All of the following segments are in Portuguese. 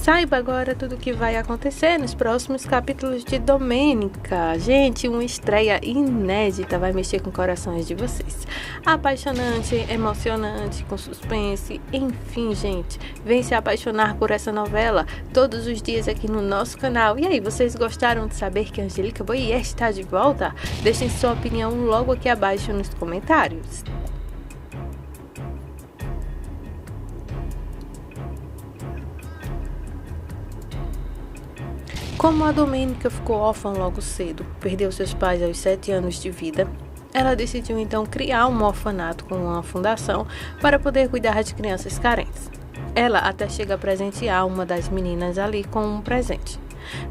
Saiba agora tudo o que vai acontecer nos próximos capítulos de Domênica. Gente, uma estreia inédita vai mexer com corações de vocês. Apaixonante, emocionante, com suspense, enfim, gente. Vem se apaixonar por essa novela todos os dias aqui no nosso canal. E aí, vocês gostaram de saber que Angélica Boyer está de volta? Deixem sua opinião logo aqui abaixo nos comentários. Como a Domênica ficou órfã logo cedo, perdeu seus pais aos 7 anos de vida, ela decidiu então criar um orfanato com uma fundação para poder cuidar de crianças carentes. Ela até chega a presentear uma das meninas ali com um presente.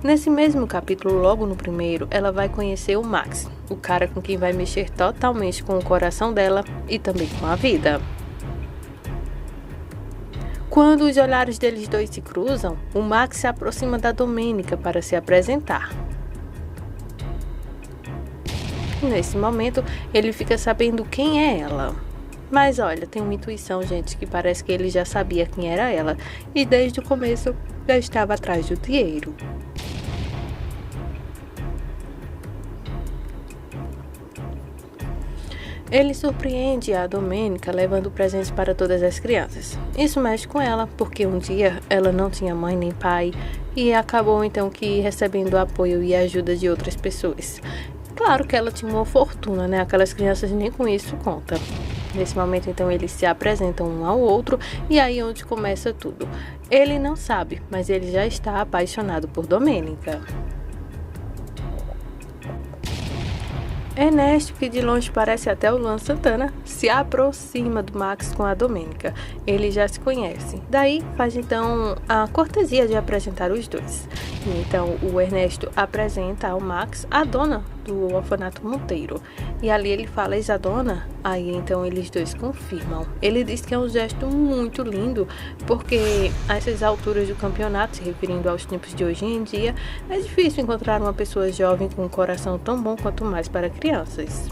Nesse mesmo capítulo, logo no primeiro, ela vai conhecer o Max, o cara com quem vai mexer totalmente com o coração dela e também com a vida. Quando os olhares deles dois se cruzam, o Max se aproxima da Domênica para se apresentar. Nesse momento, ele fica sabendo quem é ela. Mas olha, tem uma intuição, gente, que parece que ele já sabia quem era ela e desde o começo já estava atrás do dinheiro. Ele surpreende a Domênica levando presentes para todas as crianças. Isso mexe com ela, porque um dia ela não tinha mãe nem pai e acabou então que recebendo apoio e ajuda de outras pessoas. Claro que ela tinha uma fortuna, né? Aquelas crianças nem com isso conta. Nesse momento então eles se apresentam um ao outro e aí é onde começa tudo. Ele não sabe, mas ele já está apaixonado por Domênica. Ernesto, que de longe parece até o Luan Santana, se aproxima do Max com a Domênica. Eles já se conhecem. Daí faz então a cortesia de apresentar os dois. E então o Ernesto apresenta ao Max a dona do orfanato Monteiro. E ali ele fala Isadona, aí então eles dois confirmam. Ele diz que é um gesto muito lindo, porque a essas alturas do campeonato, se referindo aos tempos de hoje em dia, é difícil encontrar uma pessoa jovem com um coração tão bom quanto mais para crianças.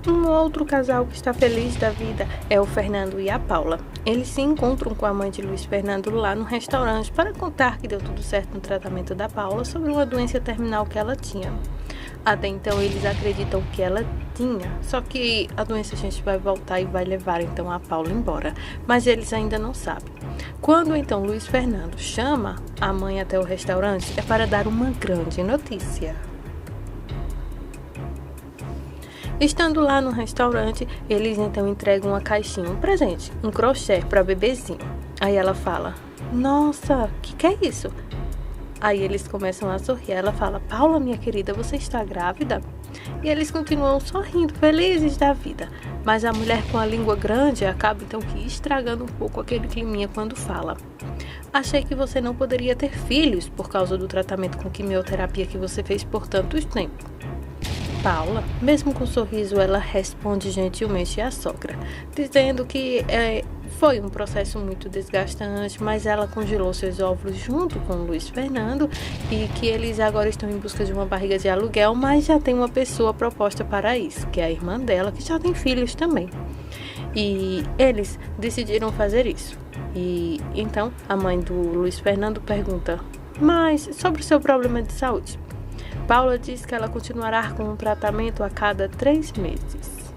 Um outro casal que está feliz da vida é o Fernando e a Paula. Eles se encontram com a mãe de Luiz Fernando lá no restaurante para contar que deu tudo certo no tratamento da Paula sobre uma doença terminal que ela tinha. Até então eles acreditam que ela tinha, só que a doença a gente vai voltar e vai levar então a Paula embora, mas eles ainda não sabem. Quando então Luiz Fernando chama a mãe até o restaurante é para dar uma grande notícia. Estando lá no restaurante, eles então entregam uma caixinha, um presente, um crochê para bebezinho. Aí ela fala, nossa, que é isso? Aí eles começam a sorrir, ela fala, Paula, minha querida, você está grávida? E eles continuam sorrindo, felizes da vida. Mas a mulher com a língua grande acaba então que estragando um pouco aquele climinha quando fala. Achei que você não poderia ter filhos por causa do tratamento com quimioterapia que você fez por tanto tempo. Paula, mesmo com um sorriso, ela responde gentilmente à sogra, dizendo que foi um processo muito desgastante, mas ela congelou seus óvulos junto com o Luiz Fernando e que eles agora estão em busca de uma barriga de aluguel, mas já tem uma pessoa proposta para isso, que é a irmã dela, que já tem filhos também. E eles decidiram fazer isso. E então a mãe do Luiz Fernando pergunta, mas sobre o seu problema de saúde? Paula diz que ela continuará com um tratamento a cada 3 meses.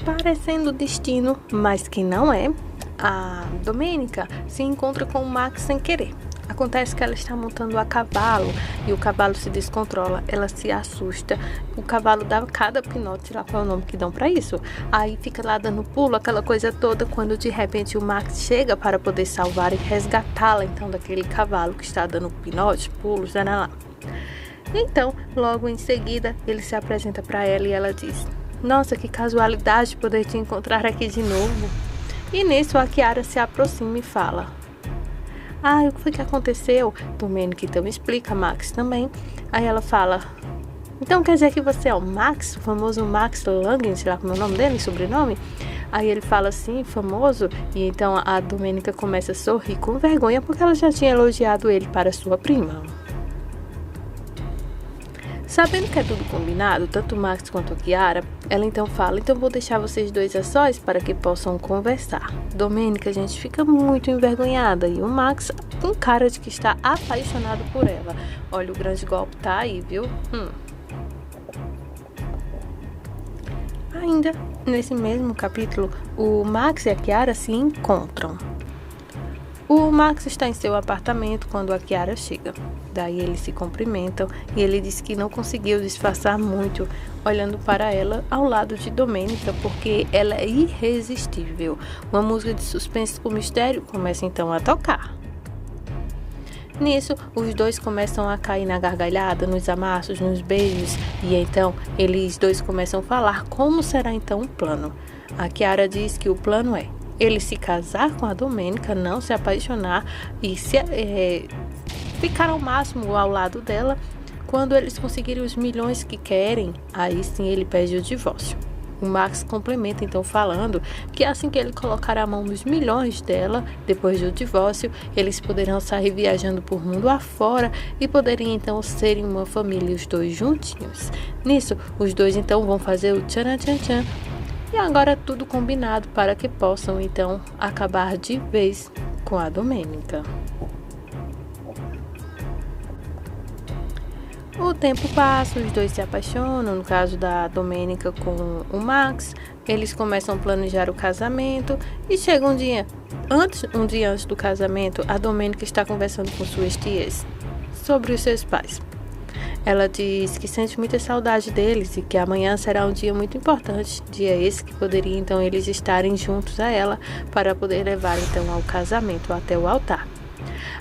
Parecendo destino, mas que não é, a Domênica se encontra com o Max sem querer. Acontece que ela está montando a cavalo e o cavalo se descontrola, ela se assusta, o cavalo dá cada pinote, sei lá qual é o nome que dão para isso, aí fica lá dando pulo, aquela coisa toda, quando de repente o Max chega para poder salvar e resgatá-la então daquele cavalo que está dando pinote, pulos, lá. Então, logo em seguida, ele se apresenta para ela e ela diz, nossa, que casualidade poder te encontrar aqui de novo. E nisso a Chiara se aproxima e fala, o que foi que aconteceu? Domênica então explica, Max também. Aí ela fala, então quer dizer que você é o Max, o famoso Max Langen, sei lá como é o nome dele, sobrenome? Aí ele fala assim, famoso, e então a Domênica começa a sorrir com vergonha porque ela já tinha elogiado ele para sua prima. Sabendo que é tudo combinado, tanto o Max quanto a Chiara, ela então fala, então vou deixar vocês dois a sós para que possam conversar. Domênica, gente, fica muito envergonhada e o Max com cara de que está apaixonado por ela. Olha, o grande golpe tá aí, viu? Ainda nesse mesmo capítulo, o Max e a Chiara se encontram. O Max está em seu apartamento quando a Chiara chega. Daí eles se cumprimentam e ele diz que não conseguiu disfarçar muito olhando para ela ao lado de Domênica porque ela é irresistível. Uma música de suspense com mistério começa então a tocar. Nisso, os dois começam a cair na gargalhada, nos amassos, nos beijos e então eles dois começam a falar como será então o plano. A Chiara diz que o plano é ele se casar com a Domênica, não se apaixonar e ficar ao máximo ao lado dela. Quando eles conseguirem os milhões que querem, aí sim ele pede o divórcio. O Max complementa então falando que assim que ele colocar a mão nos milhões dela, depois do divórcio, eles poderão sair viajando por mundo afora e poderem então serem uma família, os dois juntinhos. Nisso, os dois então vão fazer o tchan tchan tchan. E agora tudo combinado para que possam então acabar de vez com a Domênica. O tempo passa, os dois se apaixonam, no caso da Domênica com o Max, eles começam a planejar o casamento e chega um dia antes do casamento, a Domênica está conversando com suas tias sobre os seus pais. Ela diz que sente muita saudade deles e que amanhã será um dia muito importante, dia esse que poderia então eles estarem juntos a ela para poder levar então ao casamento até o altar.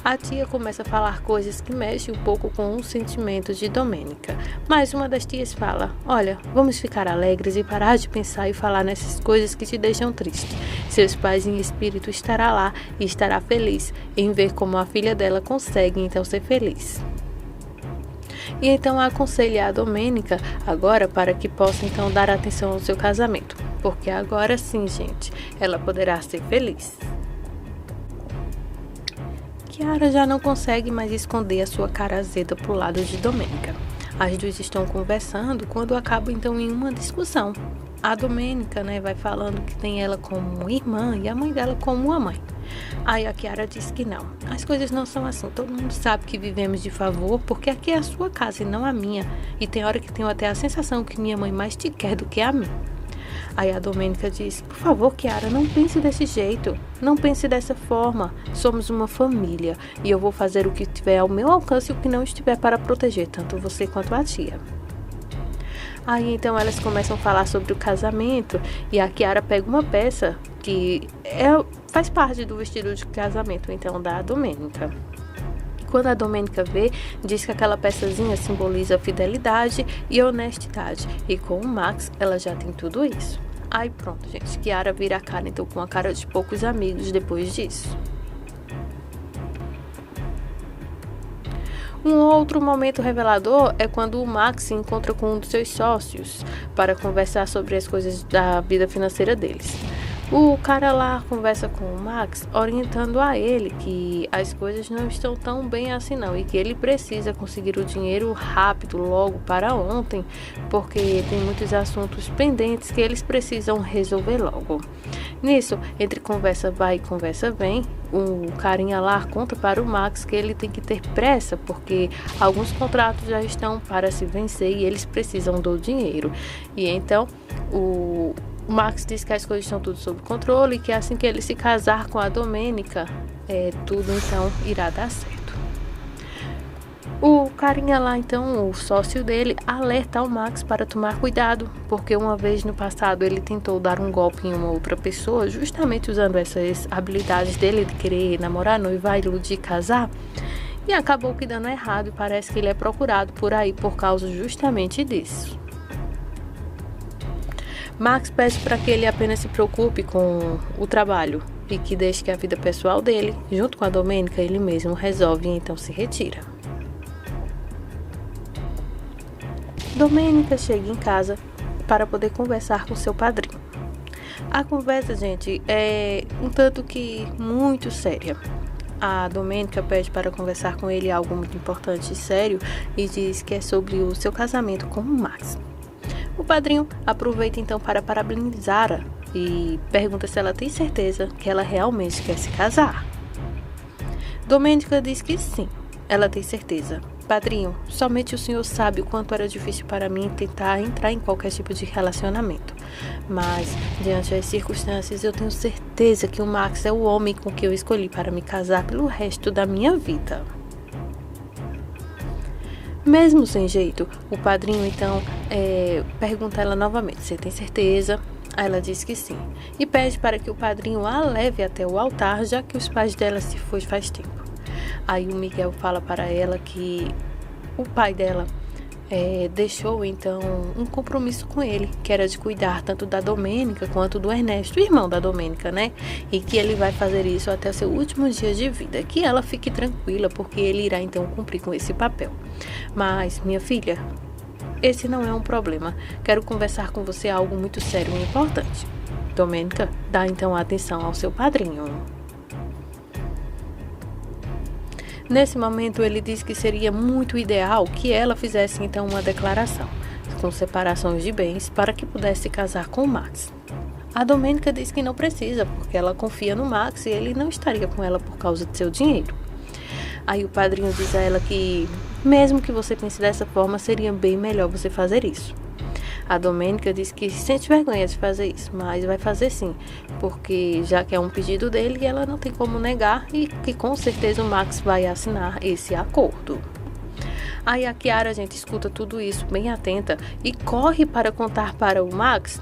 A tia começa a falar coisas que mexem um pouco com os sentimentos de Domênica, mas uma das tias fala, olha, vamos ficar alegres e parar de pensar e falar nessas coisas que te deixam triste. Seus pais em espírito estará lá e estará feliz em ver como a filha dela consegue então ser feliz. E então aconselha a Domênica agora para que possa então dar atenção ao seu casamento, porque agora sim, gente, ela poderá ser feliz. Chiara já não consegue mais esconder a sua cara azeda pro lado de Domênica. As duas estão conversando quando acabam então em uma discussão. A Domênica, vai falando que tem ela como irmã e a mãe dela como uma mãe. Aí a Chiara diz que não, as coisas não são assim, todo mundo sabe que vivemos de favor porque aqui é a sua casa e não a minha. E tem hora que tenho até a sensação que minha mãe mais te quer do que a mim. Aí a Domênica diz, por favor, Chiara, não pense desse jeito, não pense dessa forma, somos uma família e eu vou fazer o que tiver ao meu alcance e o que não estiver para proteger tanto você quanto a tia. Aí então elas começam a falar sobre o casamento e a Chiara pega uma peça que faz parte do vestido de casamento então da Domênica. Quando a Domênica vê, diz que aquela peçazinha simboliza fidelidade e honestidade. E com o Max, ela já tem tudo isso. Aí pronto, gente. Chiara vira a cara, então, com a cara de poucos amigos depois disso. Um outro momento revelador é quando o Max se encontra com um dos seus sócios para conversar sobre as coisas da vida financeira deles. O cara lá conversa com o Max, orientando a ele que as coisas não estão tão bem assim não, e que ele precisa conseguir o dinheiro rápido, logo para ontem, porque tem muitos assuntos pendentes que eles precisam resolver logo. Nisso, entre conversa vai e conversa vem, o carinha lá conta para o Max que ele tem que ter pressa, porque alguns contratos já estão para se vencer e eles precisam do dinheiro. E então, o Max diz que as coisas estão tudo sob controle e que assim que ele se casar com a Domênica, tudo então irá dar certo. O carinha lá então, o sócio dele, alerta ao Max para tomar cuidado, porque uma vez no passado ele tentou dar um golpe em uma outra pessoa, justamente usando essas habilidades dele de querer namorar, noivar, iludir, casar, e acabou que dando errado e parece que ele é procurado por aí por causa justamente disso. Max pede para que ele apenas se preocupe com o trabalho e que deixe que a vida pessoal dele, junto com a Domênica, ele mesmo resolve e então se retira. Domênica chega em casa para poder conversar com seu padrinho. A conversa, gente, é um tanto que muito séria. a Domênica pede para conversar com ele algo muito importante e sério e diz que é sobre o seu casamento com o Max. O padrinho aproveita então para parabenizá-la e pergunta se ela tem certeza que ela realmente quer se casar. Domênica diz que sim, ela tem certeza. Padrinho, somente o senhor sabe o quanto era difícil para mim tentar entrar em qualquer tipo de relacionamento. Mas, diante das circunstâncias, eu tenho certeza que o Max é o homem com que eu escolhi para me casar pelo resto da minha vida. Mesmo sem jeito, o padrinho então pergunta a ela novamente: você tem certeza? Aí ela diz que sim, e pede para que o padrinho a leve até o altar, já que os pais dela se foi faz tempo. Aí o Miguel fala para ela que o pai dela deixou então um compromisso com ele, que era de cuidar tanto da Domênica quanto do Ernesto, irmão da Domênica, né? E que ele vai fazer isso até o seu último dia de vida. Que ela fique tranquila, porque ele irá então cumprir com esse papel. Mas, minha filha, esse não é um problema. Quero conversar com você algo muito sério e importante. Domênica dá então atenção ao seu padrinho. Nesse momento, ele diz que seria muito ideal que ela fizesse então uma declaração, com separações de bens, para que pudesse casar com o Max. A Domênica diz que não precisa, porque ela confia no Max e ele não estaria com ela por causa de seu dinheiro. Aí o padrinho diz a ela que, mesmo que você pense dessa forma, seria bem melhor você fazer isso. A Domênica diz que sente vergonha de fazer isso, mas vai fazer sim, porque já que é um pedido dele, ela não tem como negar e que com certeza o Max vai assinar esse acordo. Aí a Kiara, gente, escuta tudo isso bem atenta e corre para contar para o Max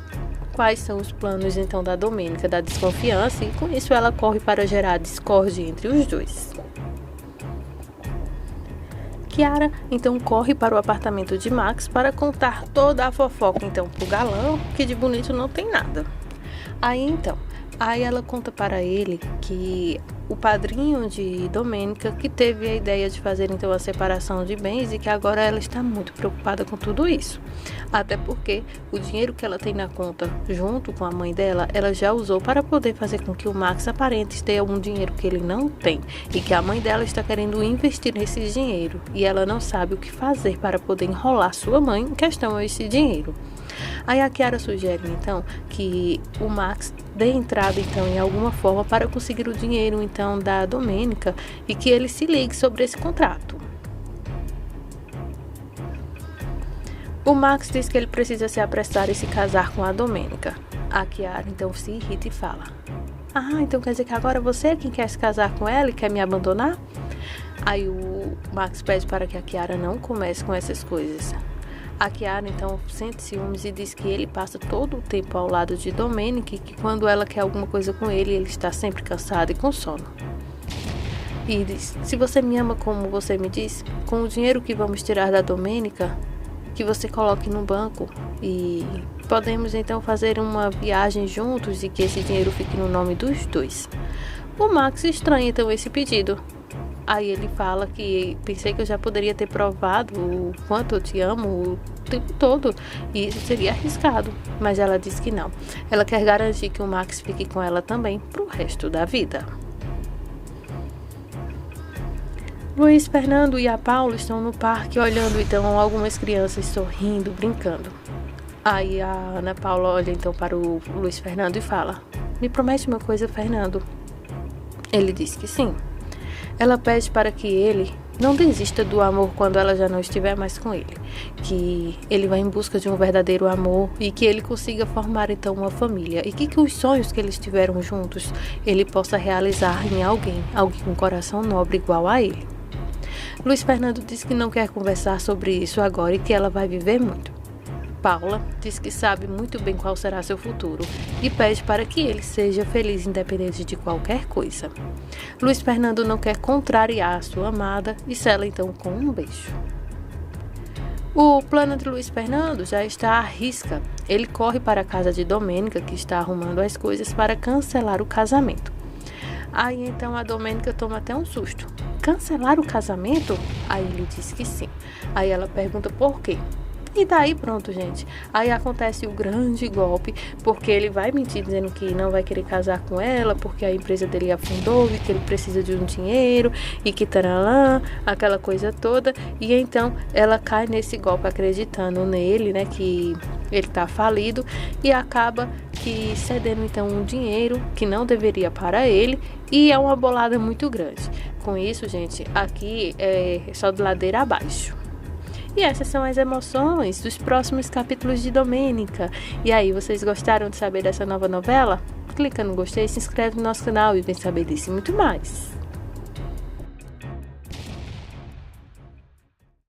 quais são os planos então da Domênica, da desconfiança, e com isso ela corre para gerar discórdia entre os dois. Kiara então corre para o apartamento de Max para contar toda a fofoca então pro galã, que de bonito não tem nada. Aí ela conta para ele que o padrinho de Domênica que teve a ideia de fazer então a separação de bens e que agora ela está muito preocupada com tudo isso. Até porque o dinheiro que ela tem na conta junto com a mãe dela, ela já usou para poder fazer com que o Max aparente ter algum dinheiro que ele não tem e que a mãe dela está querendo investir nesse dinheiro e ela não sabe o que fazer para poder enrolar sua mãe em questão a esse dinheiro. Aí a Kiara sugere então que o Max dê entrada então em alguma forma para conseguir o dinheiro então da Domênica e que ele se ligue sobre esse contrato. O Max diz que ele precisa se apressar e se casar com a Domênica. A Kiara então se irrita e fala: então quer dizer que agora você é quem quer se casar com ela e quer me abandonar? Aí o Max pede para que a Kiara não comece com essas coisas. A Kiara então sente ciúmes e diz que ele passa todo o tempo ao lado de Domênica e que quando ela quer alguma coisa com ele, ele está sempre cansado e com sono. E diz: se você me ama como você me diz, com o dinheiro que vamos tirar da Domênica, que você coloque no banco e podemos então fazer uma viagem juntos e que esse dinheiro fique no nome dos dois. O Max estranha então esse pedido. Aí ele fala que pensei que eu já poderia ter provado o quanto eu te amo o tempo todo e isso seria arriscado, mas ela diz que não. Ela quer garantir que o Max fique com ela também pro resto da vida. Luiz Fernando e a Paula estão no parque olhando então algumas crianças sorrindo, brincando. Aí a Ana Paula olha então para o Luiz Fernando e fala: me promete uma coisa, Fernando. Ele diz que sim. Ela pede para que ele não desista do amor quando ela já não estiver mais com ele, que ele vá em busca de um verdadeiro amor e que ele consiga formar então uma família e que os sonhos que eles tiveram juntos ele possa realizar em alguém com coração nobre igual a ele. Luiz Fernando diz que não quer conversar sobre isso agora e que ela vai viver muito. Paula diz que sabe muito bem qual será seu futuro e pede para que ele seja feliz independente de qualquer coisa. Luiz Fernando não quer contrariar a sua amada e sela então com um beijo. O plano de Luiz Fernando já está à risca. Ele corre para a casa de Domênica, que está arrumando as coisas para cancelar o casamento. Aí então a Domênica toma até um susto. Cancelar o casamento? Aí ele diz que sim. Aí ela pergunta por quê. E daí pronto, gente. Aí acontece o grande golpe, porque ele vai mentir dizendo que não vai querer casar com ela, porque a empresa dele afundou e que ele precisa de um dinheiro e que taralã, aquela coisa toda. E então ela cai nesse golpe acreditando nele, né, que ele tá falido, e acaba que cedendo então um dinheiro que não deveria para ele, e é uma bolada muito grande. Com isso, gente, aqui é só de ladeira abaixo. E essas são as emoções dos próximos capítulos de Domênica. E aí, vocês gostaram de saber dessa nova novela? Clica no gostei, se inscreve no nosso canal e vem saber disso e muito mais.